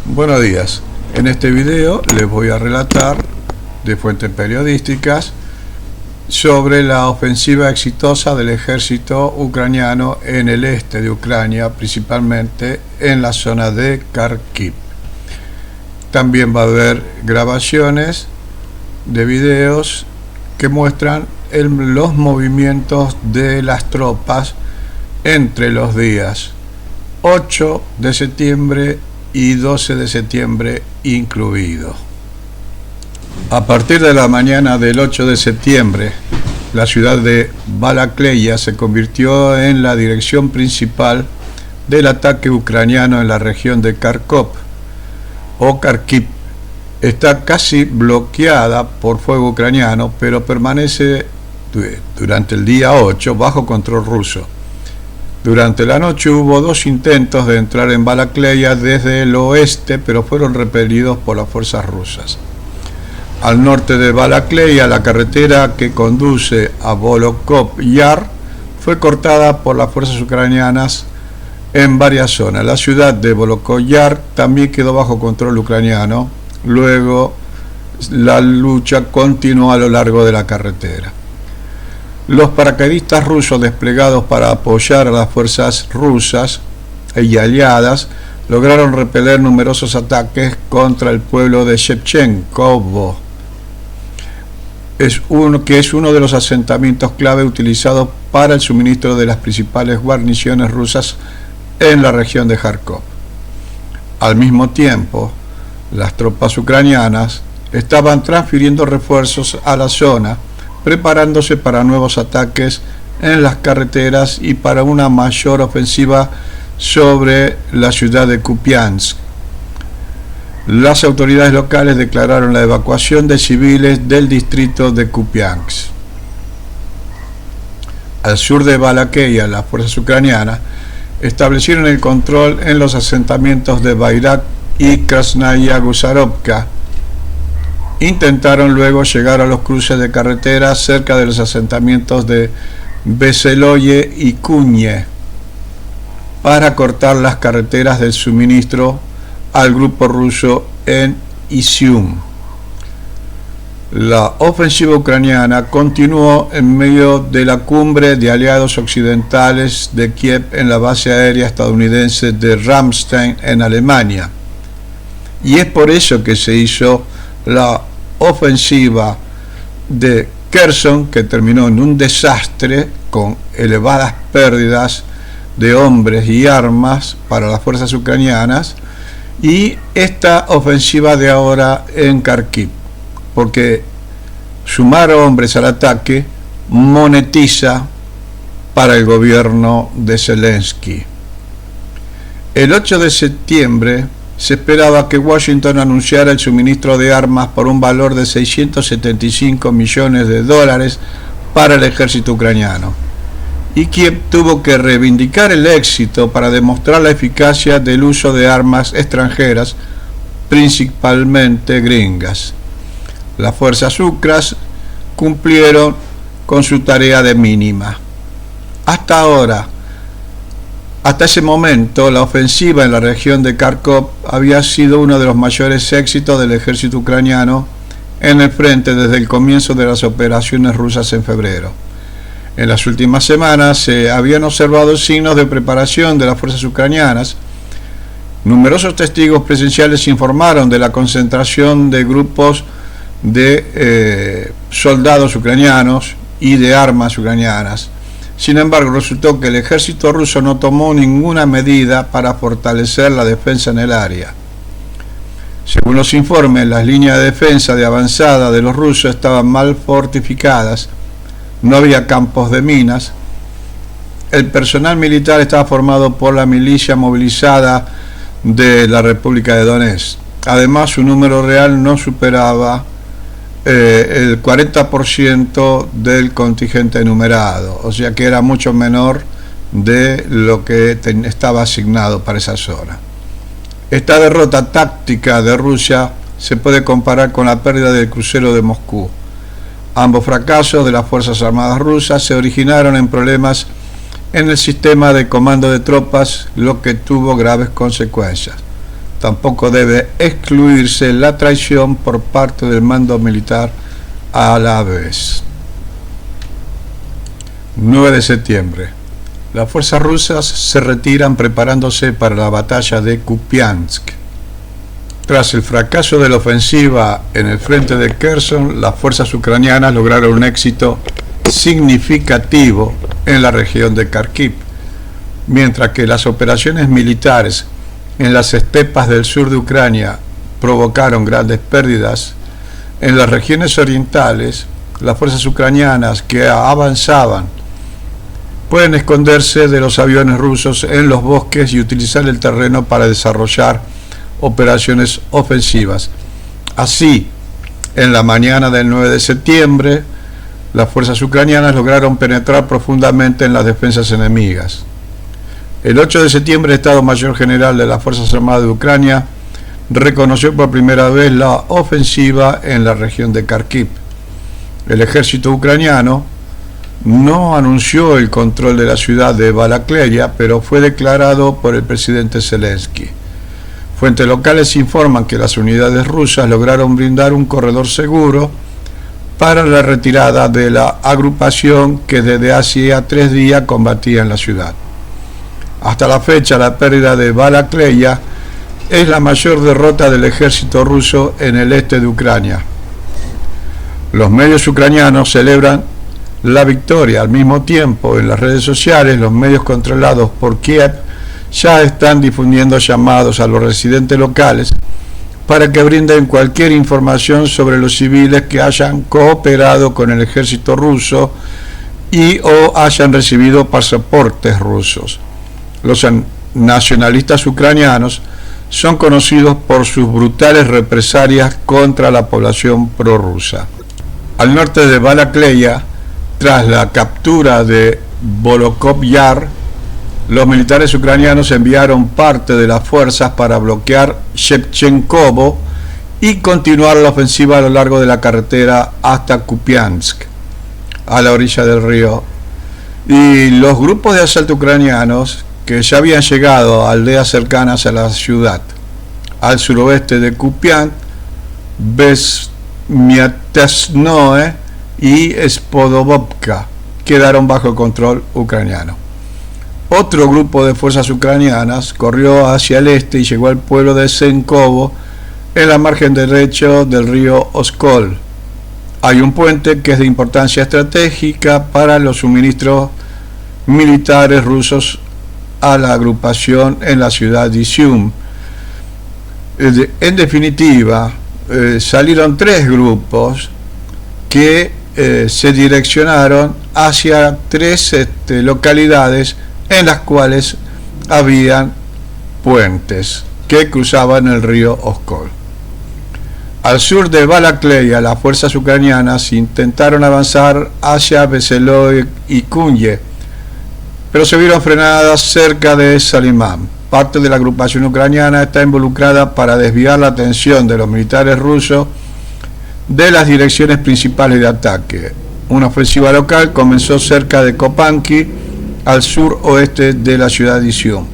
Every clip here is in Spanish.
Buenos días. En este video les voy a relatar de fuentes periodísticas sobre la ofensiva exitosa del ejército ucraniano en el este de Ucrania, principalmente en la zona de Kharkiv. También va a haber grabaciones de videos que muestran los movimientos de las tropas entre los días 8 de septiembre y 12 de septiembre incluido. A partir de la mañana del 8 de septiembre, la ciudad de Balakleya se convirtió en la dirección principal del ataque ucraniano en la región de Kharkov o Kharkiv. Está casi bloqueada por fuego ucraniano, pero permanece durante el día 8 bajo control ruso. Durante la noche hubo 2 intentos de entrar en Balakleya desde el oeste, pero fueron repelidos por las fuerzas rusas. Al norte de Balakleya, la carretera que conduce a Volokov Yar fue cortada por las fuerzas ucranianas en varias zonas. La ciudad de Volokov Yar también quedó bajo control ucraniano. Luego, la lucha continuó a lo largo de la carretera. Los paracaidistas rusos desplegados para apoyar a las fuerzas rusas y aliadas lograron repeler numerosos ataques contra el pueblo de Shevchenkovo, que es uno de los asentamientos clave utilizados para el suministro de las principales guarniciones rusas en la región de Kharkov. Al mismo tiempo, las tropas ucranianas estaban transfiriendo refuerzos a la zona, preparándose para nuevos ataques en las carreteras y para una mayor ofensiva sobre la ciudad de Kupiansk. Las autoridades locales declararon la evacuación de civiles del distrito de Kupiansk. Al sur de Balakleya, las fuerzas ucranianas establecieron el control en los asentamientos de Bayrak y Krasnaya Gusarovka. Intentaron luego llegar a los cruces de carretera cerca de los asentamientos de Veseloye y Kunie para cortar las carreteras del suministro al grupo ruso en Izium. La ofensiva ucraniana continuó en medio de la cumbre de aliados occidentales de Kiev en la base aérea estadounidense de Ramstein en Alemania. Y es por eso que se hizo la ofensiva de Kherson, que terminó en un desastre con elevadas pérdidas de hombres y armas para las fuerzas ucranianas, y esta ofensiva de ahora en Kharkiv, porque sumar hombres al ataque monetiza para el gobierno de Zelensky. El 8 de septiembre se esperaba que Washington anunciara el suministro de armas por un valor de $675 millones para el ejército ucraniano. Y Kiev tuvo que reivindicar el éxito para demostrar la eficacia del uso de armas extranjeras, principalmente gringas. Las fuerzas ucranianas cumplieron con su tarea de mínima. Hasta ese momento, la ofensiva en la región de Kharkov había sido uno de los mayores éxitos del ejército ucraniano en el frente desde el comienzo de las operaciones rusas en febrero. En las últimas semanas se habían observado signos de preparación de las fuerzas ucranianas. Numerosos testigos presenciales informaron de la concentración de grupos de soldados ucranianos y de armas ucranianas. Sin embargo, resultó que el ejército ruso no tomó ninguna medida para fortalecer la defensa en el área. Según los informes, las líneas de defensa de avanzada de los rusos estaban mal fortificadas, no había campos de minas, el personal militar estaba formado por la milicia movilizada de la República de Donetsk. Además, su número real no superaba el 40% del contingente enumerado, o sea que era mucho menor de lo que estaba asignado para esa zona. Esta derrota táctica de Rusia se puede comparar con la pérdida del crucero de Moscú. Ambos fracasos de las Fuerzas Armadas rusas se originaron en problemas en el sistema de comando de tropas, lo que tuvo graves consecuencias. tampoco debe excluirse la traición por parte del mando militar a la vez. 9 de septiembre. Las fuerzas rusas se retiran preparándose para la batalla de Kupiansk. Tras el fracaso de la ofensiva en el frente de Kherson, las fuerzas ucranianas lograron un éxito significativo en la región de Kharkiv, mientras que las operaciones militares en las estepas del sur de Ucrania provocaron grandes pérdidas. En las regiones orientales, las fuerzas ucranianas que avanzaban pueden esconderse de los aviones rusos en los bosques y utilizar el terreno para desarrollar operaciones ofensivas. Así, en la mañana del 9 de septiembre, las fuerzas ucranianas lograron penetrar profundamente en las defensas enemigas. El 8 de septiembre, el Estado Mayor General de las Fuerzas Armadas de Ucrania reconoció por primera vez la ofensiva en la región de Kharkiv. El ejército ucraniano no anunció el control de la ciudad de Balakleya, pero fue declarado por el presidente Zelensky. Fuentes locales informan que las unidades rusas lograron brindar un corredor seguro para la retirada de la agrupación que desde hacía 3 días combatía en la ciudad. Hasta la fecha, la pérdida de Balakleya es la mayor derrota del ejército ruso en el este de Ucrania. Los medios ucranianos celebran la victoria. Al mismo tiempo, en las redes sociales, los medios controlados por Kiev ya están difundiendo llamados a los residentes locales para que brinden cualquier información sobre los civiles que hayan cooperado con el ejército ruso y o hayan recibido pasaportes rusos. Los nacionalistas ucranianos son conocidos por sus brutales represalias contra la población prorrusa. Al norte de Balakleya, tras la captura de Volokov Yar, los militares ucranianos enviaron parte de las fuerzas para bloquear Shevchenkovo y continuar la ofensiva a lo largo de la carretera hasta Kupiansk, a la orilla del río. Y los grupos de asalto ucranianos que ya habían llegado a aldeas cercanas a la ciudad, al suroeste de Kupiansk, Besmiatesnoe y Spodobovka, quedaron bajo control ucraniano. Otro grupo de fuerzas ucranianas corrió hacia el este y llegó al pueblo de Senkovo, en la margen derecha del río Oskol. Hay un puente que es de importancia estratégica para los suministros militares rusos a la agrupación en la ciudad de Izium. En definitiva, salieron 3 grupos que se direccionaron hacia 3 localidades en las cuales habían puentes que cruzaban el río Oskol. Al sur de Balakleya, las fuerzas ucranianas intentaron avanzar hacia Veseloy y Kunye, pero se vieron frenadas cerca de Salimán. Parte de la agrupación ucraniana está involucrada para desviar la atención de los militares rusos de las direcciones principales de ataque. Una ofensiva local comenzó cerca de Kopanki, al suroeste de la ciudad de Izium.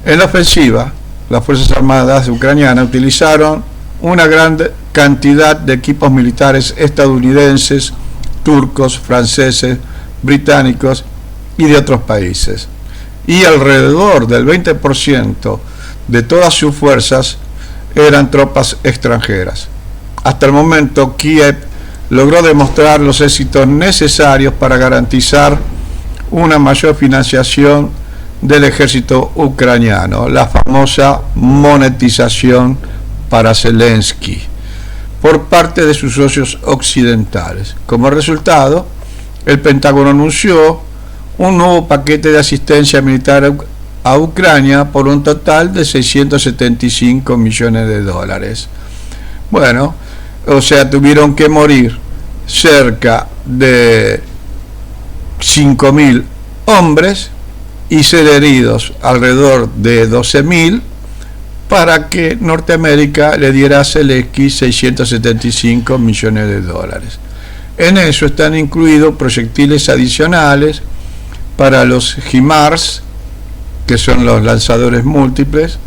En la ofensiva, las Fuerzas Armadas ucranianas utilizaron una gran cantidad de equipos militares estadounidenses, turcos, franceses, británicos y de otros países. Y alrededor del 20% de todas sus fuerzas eran tropas extranjeras. Hasta el momento, Kiev logró demostrar los éxitos necesarios para garantizar una mayor financiación del ejército ucraniano, la famosa monetización para Zelensky, por parte de sus socios occidentales. Como resultado, el Pentágono anunció un nuevo paquete de asistencia militar a Ucrania por un total de $675 millones. Bueno, o sea, tuvieron que morir cerca de 5.000 hombres y ser heridos alrededor de 12.000 para que Norteamérica le diera a Zelensky $675 millones. En eso están incluidos proyectiles adicionales para los HIMARS, que son los lanzadores múltiples,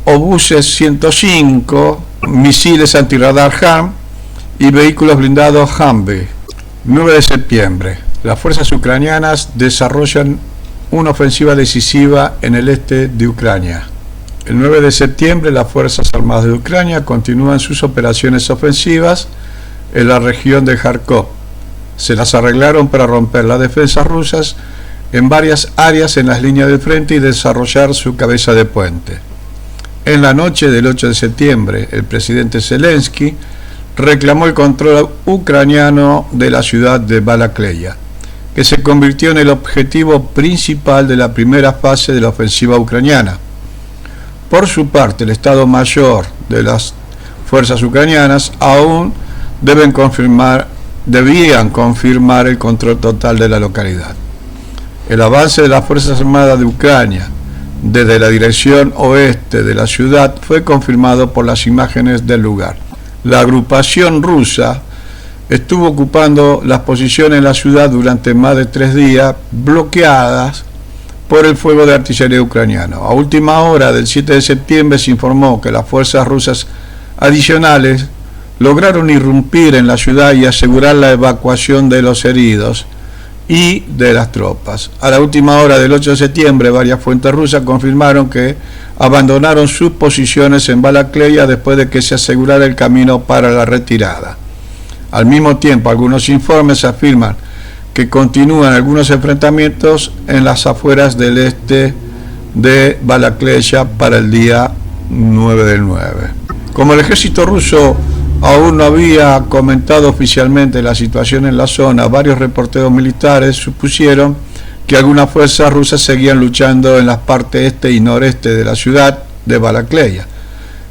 obuses 105, misiles antirradar HARM y vehículos blindados Humvee. 9 de septiembre. Las fuerzas ucranianas desarrollan una ofensiva decisiva en el este de Ucrania. El 9 de septiembre las Fuerzas Armadas de Ucrania continúan sus operaciones ofensivas en la región de Kharkov. Se las arreglaron para romper las defensas rusas en varias áreas en las líneas del frente y desarrollar su cabeza de puente. En la noche del 8 de septiembre, el presidente Zelensky reclamó el control ucraniano de la ciudad de Balakleya, que se convirtió en el objetivo principal de la primera fase de la ofensiva ucraniana. Por su parte, el Estado Mayor de las fuerzas ucranianas aún debían confirmar el control total de la localidad. El avance de las Fuerzas Armadas de Ucrania desde la dirección oeste de la ciudad fue confirmado por las imágenes del lugar. La agrupación rusa estuvo ocupando las posiciones en la ciudad durante más de 3 días, bloqueadas por el fuego de artillería ucraniano. A última hora del 7 de septiembre se informó que las fuerzas rusas adicionales lograron irrumpir en la ciudad y asegurar la evacuación de los heridos y de las tropas. A la última hora del 8 de septiembre, varias fuentes rusas confirmaron que abandonaron sus posiciones en Balakleya después de que se asegurara el camino para la retirada. Al mismo tiempo, algunos informes afirman que continúan algunos enfrentamientos en las afueras del este de Balakleya para el día 9 del 9. Como el ejército ruso aún no había comentado oficialmente la situación en la zona, varios reporteros militares supusieron que algunas fuerzas rusas seguían luchando en las partes este y noreste de la ciudad de Balakleya.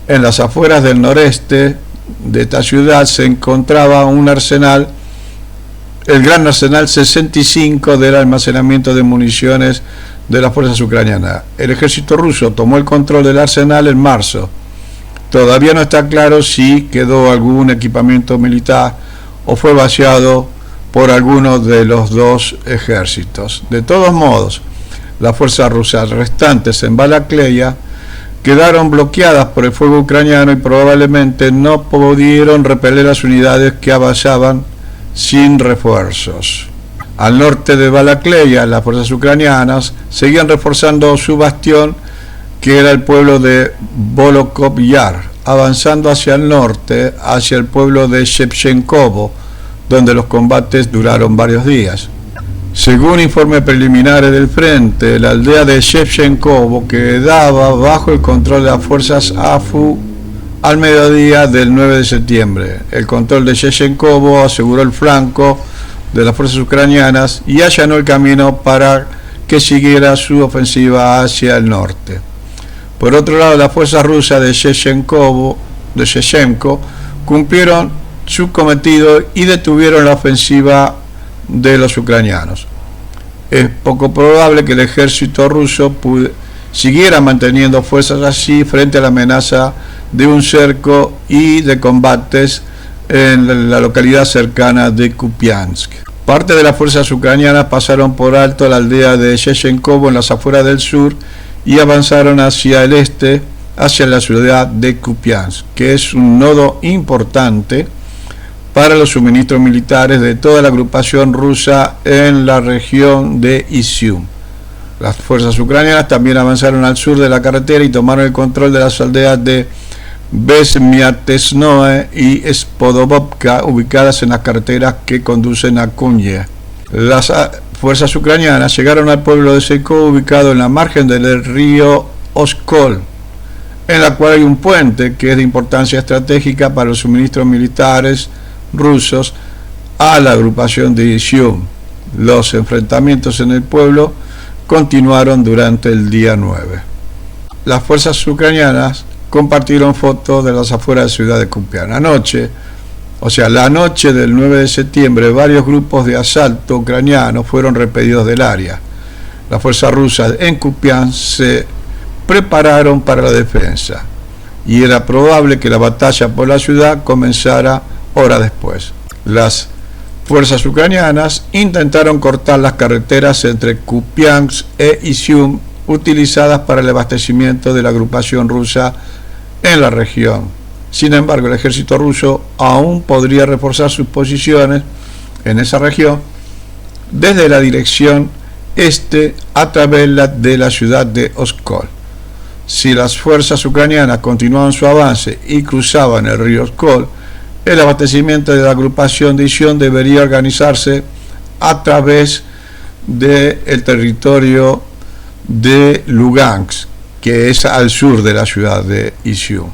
En las afueras del noreste de esta ciudad se encontraba un arsenal, el gran arsenal 65 del almacenamiento de municiones de las fuerzas ucranianas. El ejército ruso tomó el control del arsenal en marzo. Todavía no está claro si quedó algún equipamiento militar o fue vaciado por alguno de los dos ejércitos. De todos modos, las fuerzas rusas restantes en Balakleya quedaron bloqueadas por el fuego ucraniano y probablemente no pudieron repeler las unidades que avanzaban sin refuerzos. Al norte de Balakleya, las fuerzas ucranianas seguían reforzando su bastión, que era el pueblo de Volokov Yar, avanzando hacia el norte, hacia el pueblo de Shevchenkovo, donde los combates duraron varios días. Según informes preliminares del frente, la aldea de Shevchenkovo quedaba bajo el control de las fuerzas AFU al mediodía del 9 de septiembre. El control de Shevchenkovo aseguró el flanco de las fuerzas ucranianas y allanó el camino para que siguiera su ofensiva hacia el norte. Por otro lado, las fuerzas rusas de Shevchenko cumplieron su cometido y detuvieron la ofensiva de los ucranianos. Es poco probable que el ejército ruso siguiera manteniendo fuerzas así frente a la amenaza de un cerco y de combates en la localidad cercana de Kupiansk. Parte de las fuerzas ucranianas pasaron por alto la aldea de Shevchenkovo en las afueras del sur y avanzaron hacia el este, hacia la ciudad de Kupiansk, que es un nodo importante para los suministros militares de toda la agrupación rusa en la región de Izium. Las fuerzas ucranianas también avanzaron al sur de la carretera y tomaron el control de las aldeas de Besmiatesnoe y Spodobovka, ubicadas en las carreteras que conducen a Kunie. Las fuerzas ucranianas llegaron al pueblo de Seiko, ubicado en la margen del río Oskol, en la cual hay un puente que es de importancia estratégica para los suministros militares rusos a la agrupación de Izium. Los enfrentamientos en el pueblo continuaron durante el día 9. Las fuerzas ucranianas compartieron fotos de las afueras de la ciudad de Kupiansk. La noche del 9 de septiembre, varios grupos de asalto ucranianos fueron repelidos del área. Las fuerzas rusas en Kupiansk se prepararon para la defensa y era probable que la batalla por la ciudad comenzara horas después. Las fuerzas ucranianas intentaron cortar las carreteras entre Kupiansk e Izium utilizadas para el abastecimiento de la agrupación rusa en la región. Sin embargo, el ejército ruso aún podría reforzar sus posiciones en esa región desde la dirección este a través de la ciudad de Oskol. Si las fuerzas ucranianas continuaban su avance y cruzaban el río Oskol, el abastecimiento de la agrupación de Izium debería organizarse a través del territorio de Lugansk, que es al sur de la ciudad de Izium.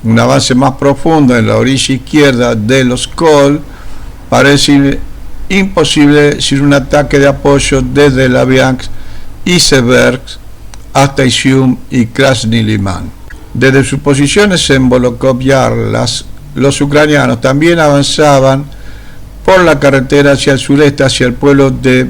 Un avance más profundo en la orilla izquierda del Oskol parece imposible sin un ataque de apoyo desde Laviansk y Seversk hasta Izium y Krasny Liman. Desde sus posiciones en Volokov-Yar, los ucranianos también avanzaban por la carretera hacia el sureste, hacia el pueblo de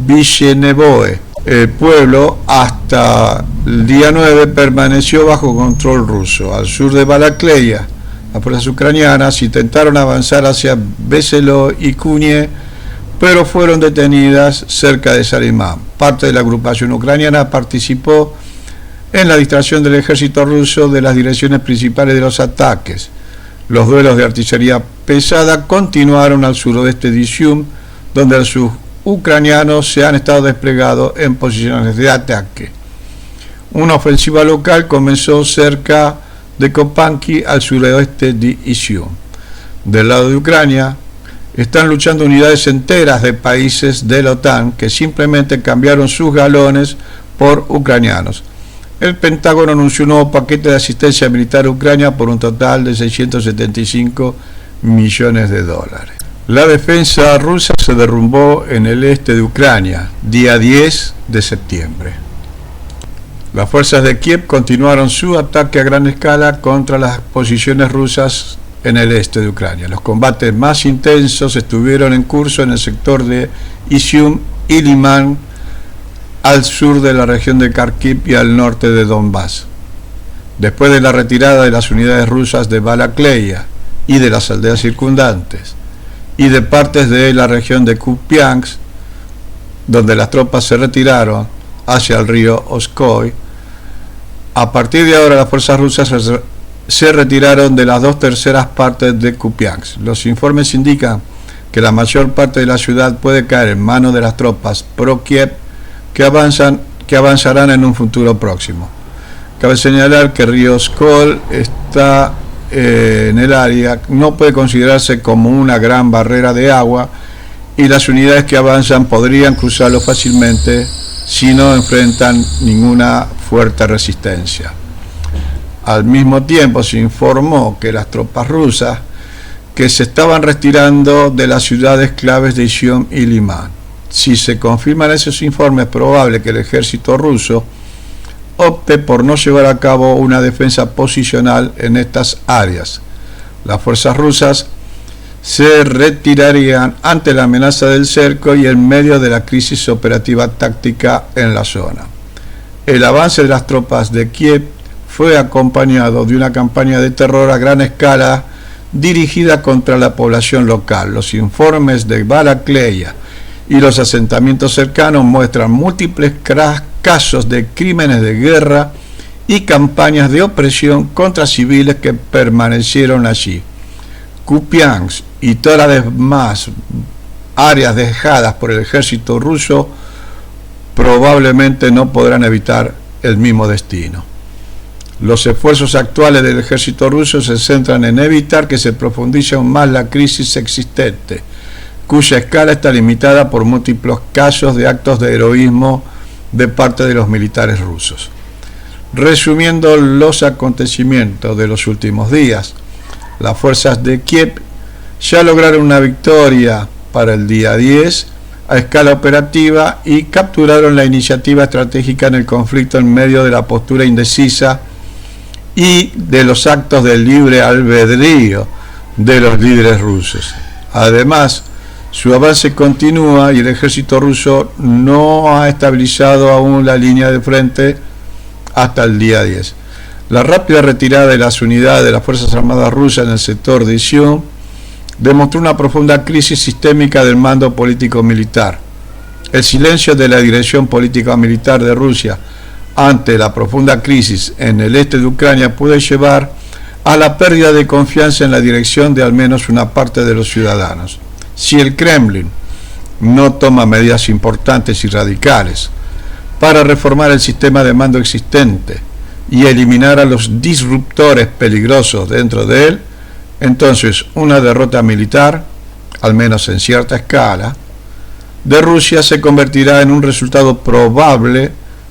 Vishenevoe. El pueblo hasta el día 9 permaneció bajo control ruso. Al sur de Balakleya, las fuerzas ucranianas intentaron avanzar hacia Veselo y Kunie, pero fueron detenidas cerca de Salimán. Parte de la agrupación ucraniana participó en la distracción del ejército ruso de las direcciones principales de los ataques. Los duelos de artillería pesada continuaron al suroeste de Izium, donde los ucranianos se han estado desplegados en posiciones de ataque. Una ofensiva local comenzó cerca de Kopanki, al suroeste de Izium. Del lado de Ucrania, están luchando unidades enteras de países de la OTAN que simplemente cambiaron sus galones por ucranianos. El Pentágono anunció un nuevo paquete de asistencia militar a Ucrania por un total de 675 millones de dólares. La defensa rusa se derrumbó en el este de Ucrania, día 10 de septiembre. Las fuerzas de Kiev continuaron su ataque a gran escala contra las posiciones rusas en el este de Ucrania. Los combates más intensos estuvieron en curso en el sector de Izium y Liman, al sur de la región de Kharkiv y al norte de Donbass. Después de la retirada de las unidades rusas de Balakleya y de las aldeas circundantes, y de partes de la región de Kupiansk, donde las tropas se retiraron hacia el río Oskoy, a partir de ahora las fuerzas rusas se retiraron de las 2/3 partes de Kupiansk. Los informes indican que la mayor parte de la ciudad puede caer en manos de las tropas pro-Kiev que avanzarán en un futuro próximo. Cabe señalar que el río Oskol está en el área, no puede considerarse como una gran barrera de agua y las unidades que avanzan podrían cruzarlo fácilmente si no enfrentan ninguna fuerte resistencia. Al mismo tiempo se informó que las tropas rusas que se estaban retirando de las ciudades claves de Izium y Liman. Si se confirman esos informes, es probable que el ejército ruso opte por no llevar a cabo una defensa posicional en estas áreas. Las fuerzas rusas se retirarían ante la amenaza del cerco y en medio de la crisis operativa táctica en la zona. El avance de las tropas de Kiev fue acompañado de una campaña de terror a gran escala dirigida contra la población local. Los informes de Balakleya y los asentamientos cercanos muestran múltiples casos de crímenes de guerra y campañas de opresión contra civiles que permanecieron allí. Kupiansk y todas las demás áreas dejadas por el ejército ruso probablemente no podrán evitar el mismo destino. Los esfuerzos actuales del ejército ruso se centran en evitar que se profundice aún más la crisis existente, cuya escala está limitada por múltiples casos de actos de heroísmo de parte de los militares rusos. Resumiendo los acontecimientos de los últimos días, las fuerzas de Kiev ya lograron una victoria para el día 10 a escala operativa y capturaron la iniciativa estratégica en el conflicto en medio de la postura indecisa y de los actos del libre albedrío de los líderes rusos. Además, su avance continúa y el ejército ruso no ha estabilizado aún la línea de frente hasta el día 10. La rápida retirada de las unidades de las Fuerzas Armadas rusas en el sector de Izium demostró una profunda crisis sistémica del mando político-militar. El silencio de la dirección política-militar de Rusia ante la profunda crisis en el este de Ucrania puede llevar a la pérdida de confianza en la dirección de al menos una parte de los ciudadanos. Si el Kremlin no toma medidas importantes y radicales para reformar el sistema de mando existente y eliminar a los disruptores peligrosos dentro de él, entonces una derrota militar, al menos en cierta escala, de Rusia se convertirá en un resultado probable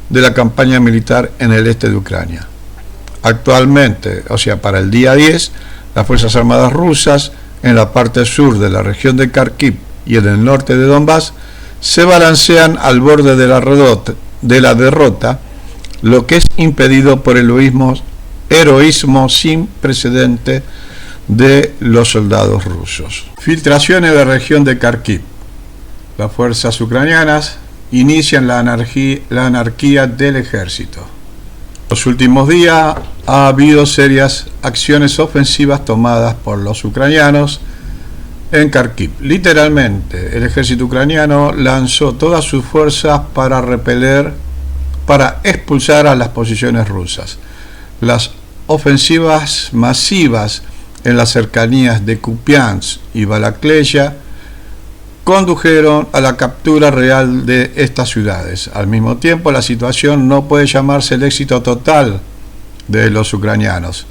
de la campaña militar en el este de Ucrania. Actualmente, o sea, para el día 10, las Fuerzas Armadas rusas en la parte sur de la región de Kharkiv y en el norte de Donbass se balancean al borde de la derrota, lo que es impedido por el heroísmo sin precedente de los soldados rusos. Filtraciones de la región de Kharkiv. Las fuerzas ucranianas inician la anarquía del ejército. Los últimos días ha habido serias acciones ofensivas tomadas por los ucranianos en Kharkiv. Literalmente, el ejército ucraniano lanzó todas sus fuerzas para expulsar a las posiciones rusas. Las ofensivas masivas en las cercanías de Kupiansk y Balakleya condujeron a la captura real de estas ciudades. Al mismo tiempo, la situación no puede llamarse el éxito total de los ucranianos.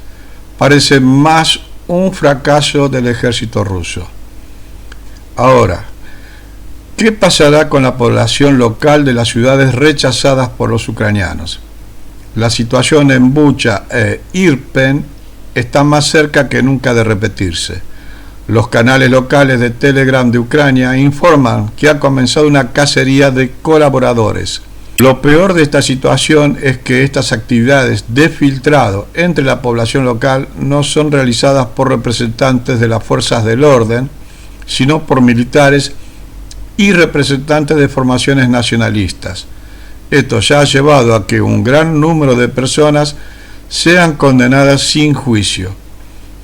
Parece más un fracaso del ejército ruso. Ahora, ¿qué pasará con la población local de las ciudades rechazadas por los ucranianos? La situación en Bucha e Irpin está más cerca que nunca de repetirse. Los canales locales de Telegram de Ucrania informan que ha comenzado una cacería de colaboradores. Lo peor de esta situación es que estas actividades de filtrado entre la población local no son realizadas por representantes de las fuerzas del orden, sino por militares y representantes de formaciones nacionalistas. Esto ya ha llevado a que un gran número de personas sean condenadas sin juicio,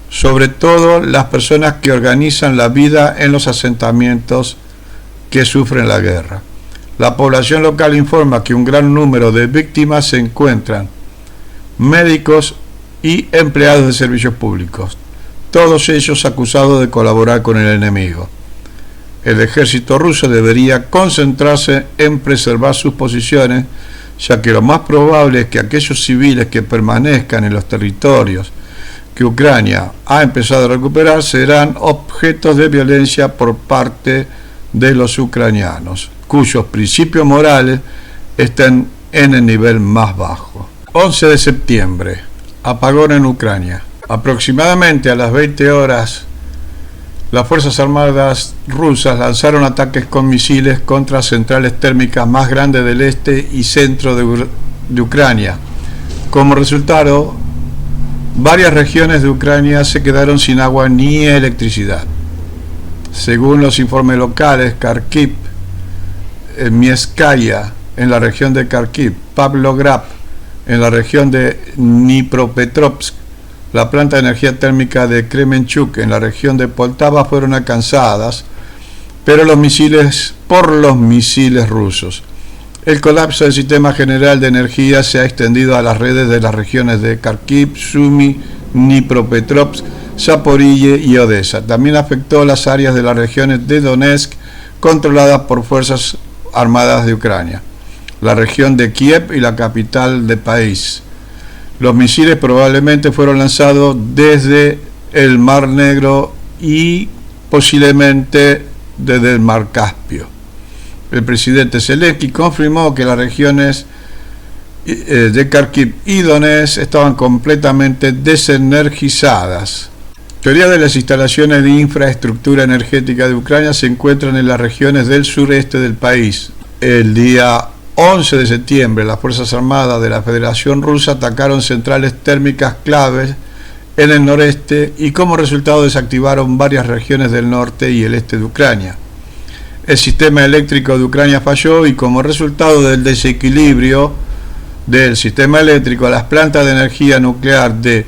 sobre todo las personas que organizan la vida en los asentamientos que sufren la guerra. La población local informa que un gran número de víctimas se encuentran médicos y empleados de servicios públicos, todos ellos acusados de colaborar con el enemigo. El ejército ruso debería concentrarse en preservar sus posiciones, ya que lo más probable es que aquellos civiles que permanezcan en los territorios que Ucrania ha empezado a recuperar serán objetos de violencia por parte de los ucranianos, cuyos principios morales están en el nivel más bajo. 11 de septiembre, apagón en Ucrania. Aproximadamente a las 20 horas, las Fuerzas Armadas rusas lanzaron ataques con misiles contra centrales térmicas más grandes del este y centro de Ucrania. Como resultado, varias regiones de Ucrania se quedaron sin agua ni electricidad. Según los informes locales, Kharkiv, Mieskaya, en la región de Kharkiv, Pavlograd, en la región de Dnipropetrovsk, la planta de energía térmica de Kremenchuk, en la región de Poltava, fueron alcanzadas por los misiles rusos. El colapso del sistema general de energía se ha extendido a las redes de las regiones de Kharkiv, Sumy, Dnipropetrovsk, Zaporille y Odessa. También afectó las áreas de las regiones de Donetsk controladas por fuerzas armadas de Ucrania, la región de Kiev y la capital del país. Los misiles probablemente fueron lanzados desde el Mar Negro y posiblemente desde el Mar Caspio. El presidente Zelensky confirmó que las regiones de Kharkiv y Donetsk estaban completamente desenergizadas. La mayoría de las instalaciones de infraestructura energética de Ucrania se encuentran en las regiones del sureste del país. El día 11 de septiembre, las Fuerzas Armadas de la Federación Rusa atacaron centrales térmicas claves en el noreste y como resultado desactivaron varias regiones del norte y el este de Ucrania. El sistema eléctrico de Ucrania falló y como resultado del desequilibrio del sistema eléctrico, las plantas de energía nuclear de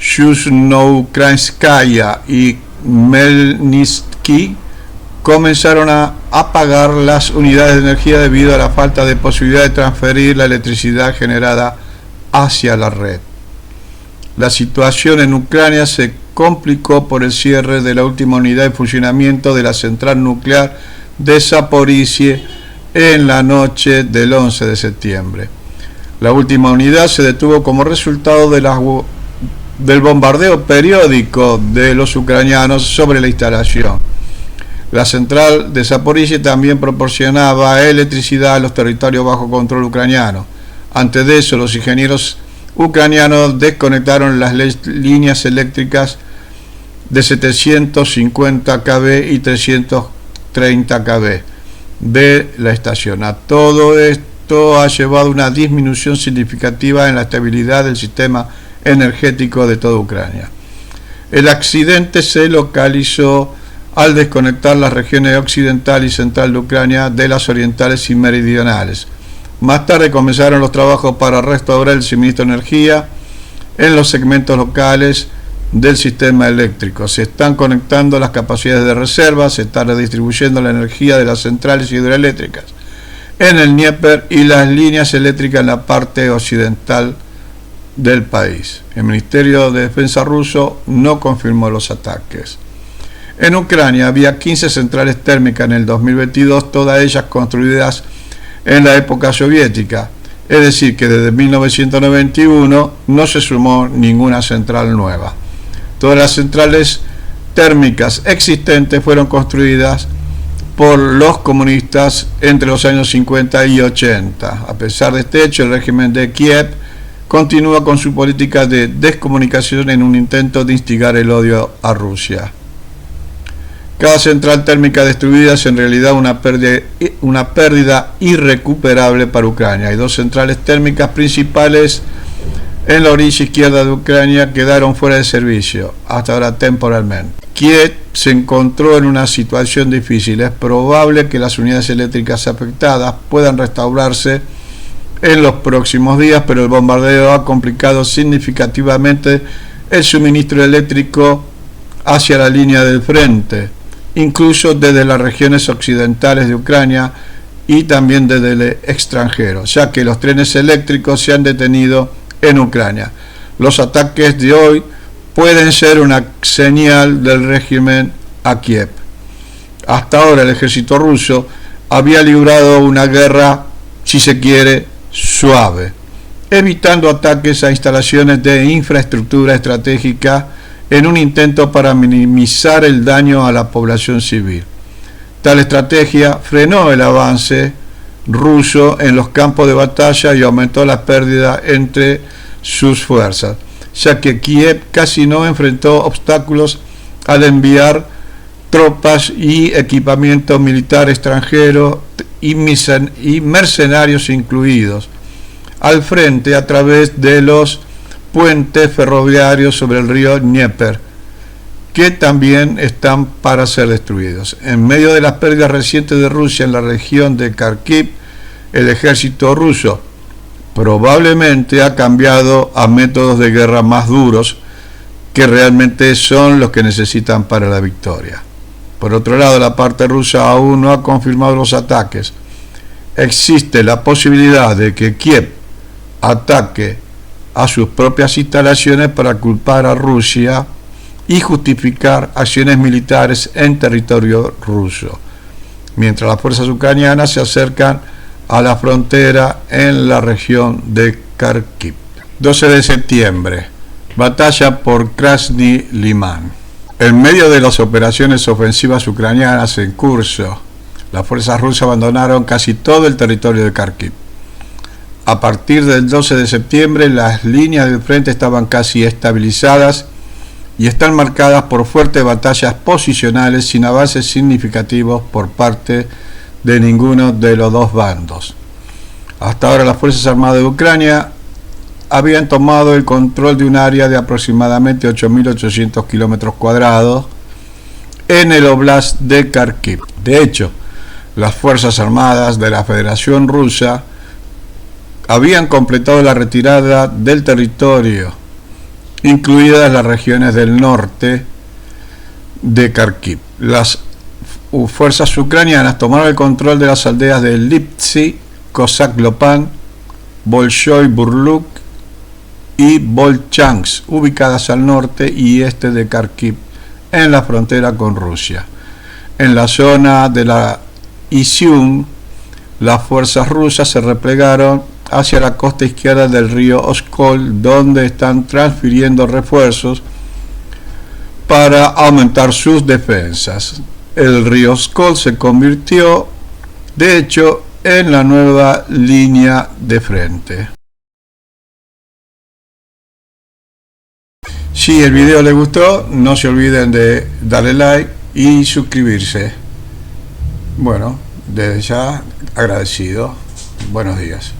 Yuzhno-Ukrainskaya y Melnitsky comenzaron a apagar las unidades de energía debido a la falta de posibilidad de transferir la electricidad generada hacia la red. La situación en Ucrania se complicó por el cierre de la última unidad de funcionamiento de la central nuclear de Zaporizhia en la noche del 11 de septiembre. La última unidad se detuvo como resultado del bombardeo periódico de los ucranianos sobre la instalación. La central de Zaporizhia también proporcionaba electricidad a los territorios bajo control ucraniano. Antes de eso, los ingenieros ucranianos desconectaron las líneas eléctricas de 750 kV y 330 kV de la estación. A todo esto ha llevado a una disminución significativa en la estabilidad del sistema energético de toda Ucrania. El accidente se localizó al desconectar las regiones occidental y central de Ucrania de las orientales y meridionales. Más tarde comenzaron los trabajos para restaurar el suministro de energía en los segmentos locales del sistema eléctrico. Se están conectando las capacidades de reserva, se está redistribuyendo la energía de las centrales hidroeléctricas en el Dnieper y las líneas eléctricas en la parte occidental del país. El Ministerio de Defensa ruso no confirmó los ataques. En Ucrania había 15 centrales térmicas en el 2022, todas ellas construidas en la época soviética, es decir, que desde 1991 no se sumó ninguna central nueva. Todas las centrales térmicas existentes fueron construidas por los comunistas entre los años 50 y 80. A pesar de este hecho, el régimen de Kiev continúa con su política de descomunicación en un intento de instigar el odio a Rusia. Cada central térmica destruida es en realidad una pérdida irrecuperable para Ucrania. Hay dos centrales térmicas principales en la orilla izquierda de Ucrania quedaron fuera de servicio, hasta ahora temporalmente. Kiev se encontró en una situación difícil. Es probable que las unidades eléctricas afectadas puedan restaurarse en los próximos días, pero el bombardeo ha complicado significativamente el suministro eléctrico hacia la línea del frente, incluso desde las regiones occidentales de Ucrania y también desde el extranjero, ya que los trenes eléctricos se han detenido en Ucrania. Los ataques de hoy pueden ser una señal del régimen a Kiev. Hasta ahora el ejército ruso había librado una guerra, si se quiere, suave, evitando ataques a instalaciones de infraestructura estratégica en un intento para minimizar el daño a la población civil. Tal estrategia frenó el avance ruso en los campos de batalla y aumentó la pérdida entre sus fuerzas, ya que Kiev casi no enfrentó obstáculos al enviar tropas y equipamiento militar extranjero y mercenarios incluidos al frente a través de los puentes ferroviarios sobre el río Dnieper, que también están para ser destruidos. En medio de las pérdidas recientes de Rusia en la región de Kharkiv, el ejército ruso probablemente ha cambiado a métodos de guerra más duros, que realmente son los que necesitan para la victoria. Por otro lado, la parte rusa aún no ha confirmado los ataques. Existe la posibilidad de que Kiev ataque a sus propias instalaciones para culpar a Rusia y justificar acciones militares en territorio ruso, mientras las fuerzas ucranianas se acercan a la frontera en la región de Kharkiv. 12 de septiembre, batalla por Krasny Liman. En medio de las operaciones ofensivas ucranianas en curso, las fuerzas rusas abandonaron casi todo el territorio de Kharkiv. A partir del 12 de septiembre, las líneas del frente estaban casi estabilizadas y están marcadas por fuertes batallas posicionales sin avances significativos por parte de ninguno de los dos bandos. Hasta ahora las Fuerzas Armadas de Ucrania habían tomado el control de un área de aproximadamente 8.800 kilómetros cuadrados en el Oblast de Kharkiv. De hecho, las Fuerzas Armadas de la Federación Rusa habían completado la retirada del territorio, incluidas las regiones del norte de Kharkiv. Las fuerzas ucranianas tomaron el control de las aldeas de Lipsy, Kozak-Lopan, Bolshoi-Burluk y Volchansk, ubicadas al norte y este de Kharkiv, en la frontera con Rusia. En la zona de la Izium, las fuerzas rusas se replegaron hacia la costa izquierda del río Oskol, donde están transfiriendo refuerzos para aumentar sus defensas. El río Oskol se convirtió, de hecho, en la nueva línea de frente. Si el video les gustó, no se olviden de darle like y suscribirse. Bueno, desde ya agradecido. Buenos días.